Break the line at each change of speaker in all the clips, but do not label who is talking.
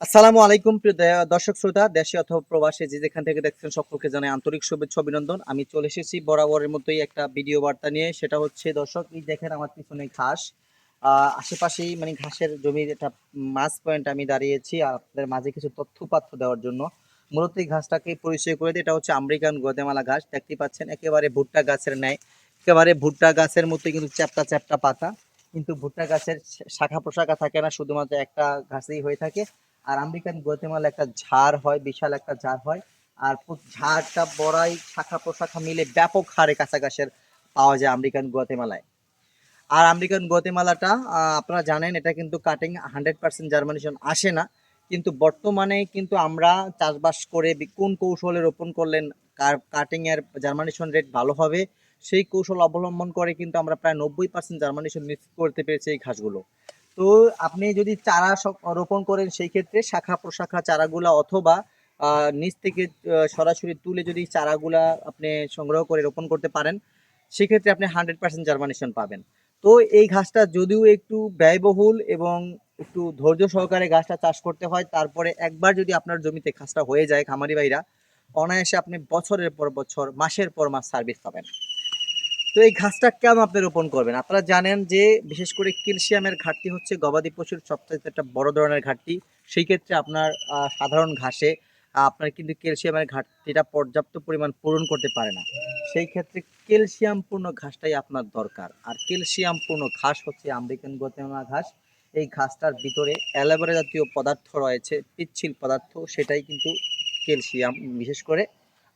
আসসালামু আলাইকুম প্রিয় দর্শক শ্রোতা দেশে অথবা প্রবাসে যে যেখান থেকে দেখছেন সকলকে জানাই আন্তরিক শুভেচ্ছা অভিনন্দন। আমি চলে এসেছি বরাবরের মতোই একটা ভিডিও বার্তা নিয়ে। সেটা হচ্ছে দর্শক এই দেখেন আমার পিছনে ঘাস, আশেপাশেই মানে ঘাসের জমির একটা মাঝ পয়েন্ট আমি দাঁড়িয়েছি আর আপনাদের মাঝে কিছু তথ্য দেওয়ার জন্য। মূলত এই ঘাসটাকে পরিচয় করে দিই, এটা হচ্ছে আমেরিকান গুয়াতেমালা ঘাস। দেখতে পাচ্ছেন একেবারে ভুট্টা গাছের ন্যায়, একেবারে ভুট্টা গাছের মতোই কিন্তু চ্যাপ্টা চ্যাপ্টা পাতা। কিন্তু ভুট্টা গাছের শাখা প্রশাখা থাকে না, শুধুমাত্র একটা ঘাসেই হয়ে থাকে। আর আমেরিকান গুয়াতেমালা একটা ঝাড় হয়, বিশাল একটা ঝাড় হয়। আর ঝাড়টা বড়াই শাখা প্রশাখা মিলে ব্যাপক হারে কাঁচা ঘাসের পাওয়া যায় আমেরিকান গুয়াতেমালায়। আর আমেরিকান গুয়াতেমালাটা আপনারা জানেন এটা কিন্তু কাটিং 100% জার্মিনেশন আসে না। কিন্তু বর্তমানে কিন্তু আমরা চাষবাস করে কোন কৌশলে রোপণ করলেন কাটিং এর জার্মিনেশন রেট ভালো হবে, সেই কৌশল অবলম্বন করে কিন্তু আমরা প্রায় 90% জার্মিনেশন নিশ্চিত করতে পেরেছি এই ঘাসগুলো। তো আপনি যদি চারা রোপণ করেন সেই ক্ষেত্রে শাখা প্রশাখা চারাগুলা অথবা নিচ থেকে সরাসরি তুলে যদি চারাগুলা আপনি সংগ্রহ করে রোপণ করতে পারেন, সেক্ষেত্রে আপনি 100% জার্মিনেশন পাবেন। তো এই ঘাসটা যদিও একটু ব্যয়বহুল এবং একটু ধৈর্য সহকারে গাছটা চাষ করতে হয়, তারপরে একবার যদি আপনার জমিতে ঘাসটা হয়ে যায় খামারি ভাইরা, অনায়াসে আপনি বছরের পর বছর মাসের পর মাস সার্ভিস পাবেন। তো এই ঘাসটা কেন আপনি রোপণ করবেন? আপনারা জানেন যে বিশেষ করে ক্যালসিয়ামের ঘাটতি হচ্ছে গবাদি পশুর সবচাইতে একটা বড় ধরনের ঘাটতি। সেই ক্ষেত্রে আপনার সাধারণ ঘাসে আপনার কিন্তু ক্যালসিয়ামের ঘাটতিটা পর্যাপ্ত পরিমাণ পূরণ করতে পারে না। সেই ক্ষেত্রে ক্যালসিয়ামপূর্ণ ঘাসটাই আপনার দরকার। আর ক্যালসিয়ামপূর্ণ ঘাস হচ্ছে আমেরিকান গুয়াতেমালা ঘাস। এই ঘাসটার ভিতরে অ্যালোভেরা জাতীয় পদার্থ রয়েছে, পিচ্ছিল পদার্থ, সেটাই কিন্তু ক্যালসিয়াম বিশেষ করে।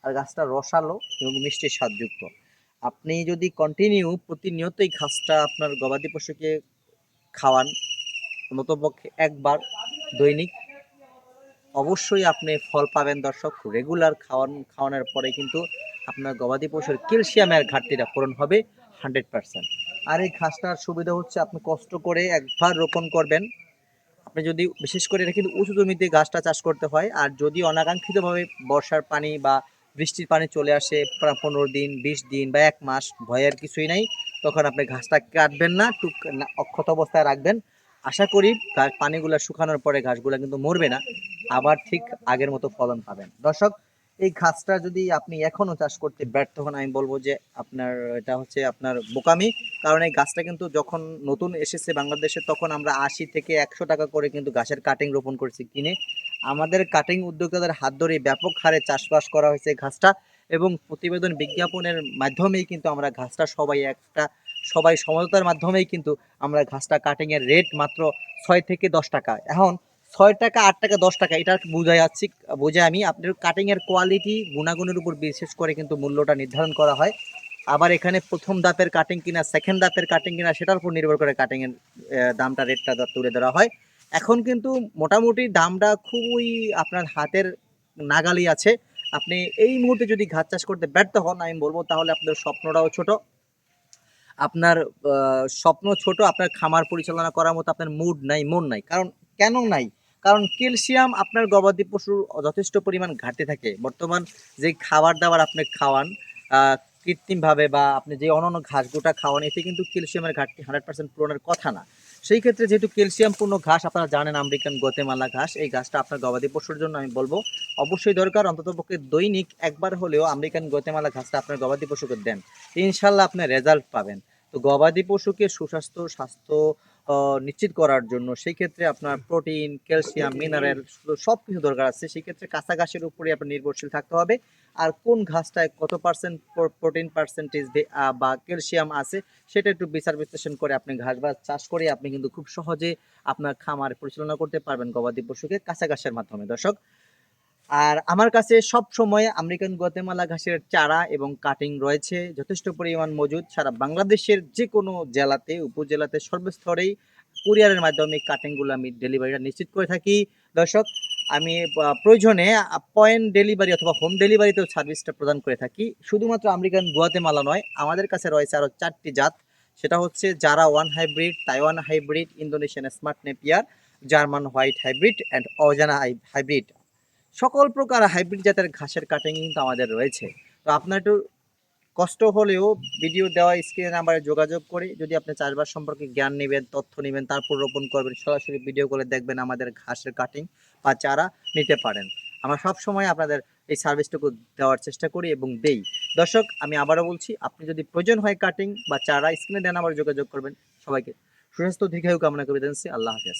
আর গাছটা রসালো এবং মিষ্টি স্বাদযুক্ত। আপনি যদি কন্টিনিউ প্রতিনিয়ত এই ঘাসটা আপনার গবাদি পশুকে খাওয়ান, অন্ততপক্ষে একবার দৈনিক, অবশ্যই আপনি ফল পাবেন দর্শক। রেগুলার খাওয়ানোর পরে কিন্তু আপনার গবাদি পশুর ক্যালসিয়ামের ঘাটতিটা পূরণ হবে 100%। আর এই ঘাসটার সুবিধা হচ্ছে আপনি কষ্ট করে একবার রোপণ করবেন। আপনি যদি বিশেষ করে এটা কিন্তু উঁচু জমিতে গাছটা চাষ করতে হয়, আর যদি অনাকাঙ্ক্ষিতভাবে বর্ষার পানি বা বৃষ্টির পানি চলে আসে 15 দিন 20 দিন বা 1 মাস, ভয়ের কিছুই নাই। তখন আপনি ঘাসটা কাটবেন না, অক্ষত অবস্থায় রাখবেন। আশা করি পানিগুলো শুকানোর পরে ঘাসগুলো কিন্তু মরবে না, আবার ঠিক আগের মতো ফলন পাবেন দর্শক। এই ঘাসটা যদি আপনি এখনো চাষ করতে ব্যর্থ হন, আমি বলবো যে আপনার এটা হচ্ছে আপনার বোকামি। কারণ এই গাছটা কিন্তু যখন নতুন এসেছে বাংলাদেশে, তখন আমরা 80 থেকে 100 টাকা করে কিন্তু গাছের কাটিং রোপণ করেছি কিনে। আমাদের কাটিং উদ্যোক্তাদের হাত ধরে ব্যাপক হারে চাষবাস করা হয়েছে ঘাসটা, এবং প্রতিবেদন বিজ্ঞাপনের মাধ্যমেই কিন্তু আমরা ঘাসটা সবাই সমঝোতার মাধ্যমেই কিন্তু আমরা ঘাসটা কাটিং এর রেট মাত্র 6 থেকে 10 টাকা। এখন 6 টাকা 8 টাকা 10 টাকা এটা বুঝে আমি আপনার কাটিং এর কোয়ালিটি গুণাগুণের উপর বিশেষ করে কিন্তু মূল্যটা নির্ধারণ করা হয়। আবার এখানে প্রথম ধাপের কাটিং কিনা সেকেন্ড ধাপের কাটিং কিনা সেটার উপর নির্ভর করে কাটিং এর দামটা রেটটা তুলে ধরা হয়। এখন কিন্তু মোটামুটি দামটা খুবই আপনার হাতের নাগালই আছে। আপনি এই মুহূর্তে যদি ঘাস চাষ করতে ব্যর্থ হন, আমি বলবো তাহলে আপনার স্বপ্নটাও ছোট। আপনার স্বপ্ন ছোট, আপনার খামার পরিচালনা করার মতো আপনার মুড নাই, মন নাই। কারণ কেন নাই? কারণ ক্যালসিয়াম আপনার গবাদি পশুর যথেষ্ট পরিমাণ ঘাটতি থাকে। বর্তমান যে খাবার দাবার আপনি খাওয়ান কৃত্রিমভাবে, বা আপনি যে অন্যান্য ঘাসগুটা খাওয়ান, এতে কিন্তু ক্যালসিয়ামের ঘাটতি 100% পূরণের কথা না। সেই ক্ষেত্রে যেহেতু ক্যালসিয়ামপূর্ণ ঘাস আপনারা জানেন আমেরিকান গুয়াতেমালা ঘাস, এই ঘাসটা আপনার গবাদি পশুর জন্য আমি বলবো অবশ্যই দরকার। অন্ততপক্ষে দৈনিক একবার হলেও আমেরিকান গুয়াতেমালা ঘাসটা আপনার গবাদি পশুকে দেন, ইনশাল্লাহ আপনি রেজাল্ট পাবেন। তো গবাদি পশুকে স্বাস্থ্য নিশ্চিত করার জন্য সেই ক্ষেত্রে আপনার প্রোটিন, ক্যালসিয়াম, মিনারেল সব কিছু দরকার আছে। সেই ক্ষেত্রে কাঁচা ঘাসের উপরে আপনার নির্ভরশীল থাকতে হবে। আর কোন ঘাসটায় কত পার্সেন্ট প্রোটিন পার্সেন্টেজ বা ক্যালসিয়াম আছে, সেটা একটু বিচার বিশ্লেষণ করে আপনি ঘাস বা চাষ করে আপনি কিন্তু খুব সহজে আপনার খামার পরিচালনা করতে পারবেন গবাদি পশুকে কাঁচা ঘাসের মাধ্যমে দর্শক। আর আমার কাছে সব সময় আমেরিকান গুয়াতেমালা ঘাসের চারা এবং কাটিং রয়েছে যথেষ্ট পরিমাণ মজুদ। সারা বাংলাদেশের যে কোনো জেলাতে, উপজেলাতে, সর্বস্তরেই কুরিয়ারের মাধ্যমে কাটিংগুলো আমি ডেলিভারিটা নিশ্চিত করে থাকি দর্শক। আমি প্রয়োজনে পয়েন্ট ডেলিভারি অথবা হোম ডেলিভারিতেও সার্ভিসটা প্রদান করে থাকি। শুধুমাত্র আমেরিকান গুয়াতেমালা নয়, আমাদের কাছে রয়েছে আরও 4টি জাত। সেটা হচ্ছে জারা one hybrid, Taiwan hybrid, Indonesian smart Napier, German white hybrid and অজানা হাইব্রিড। সকল প্রকার হাইব্রিড জাতের ঘাসের কাটিং কিন্তু আমাদের রয়েছে। তো আপনার একটু কষ্ট হলেও ভিডিও দেওয়া স্ক্রিনে নাম্বারে যোগাযোগ করে যদি আপনি চাষবাস সম্পর্কে জ্ঞান নেবেন, তথ্য নেবেন, তারপর রোপণ করবেন, সরাসরি ভিডিও করে দেখবেন আমাদের ঘাসের কাটিং বা চারা নিতে পারেন। আমরা সবসময় আপনাদের এই সার্ভিসটুকু দেওয়ার চেষ্টা করি এবং দেই। দর্শক, আমি আবারও বলছি, আপনি যদি প্রয়োজন হয় কাটিং বা চারা, স্ক্রিনে দেওয়া নাম্বারে যোগাযোগ করবেন। সবাইকে সুস্বাস্থ্য দীর্ঘায়ু কামনা করে দিচ্ছি। আল্লাহ হাফেজ।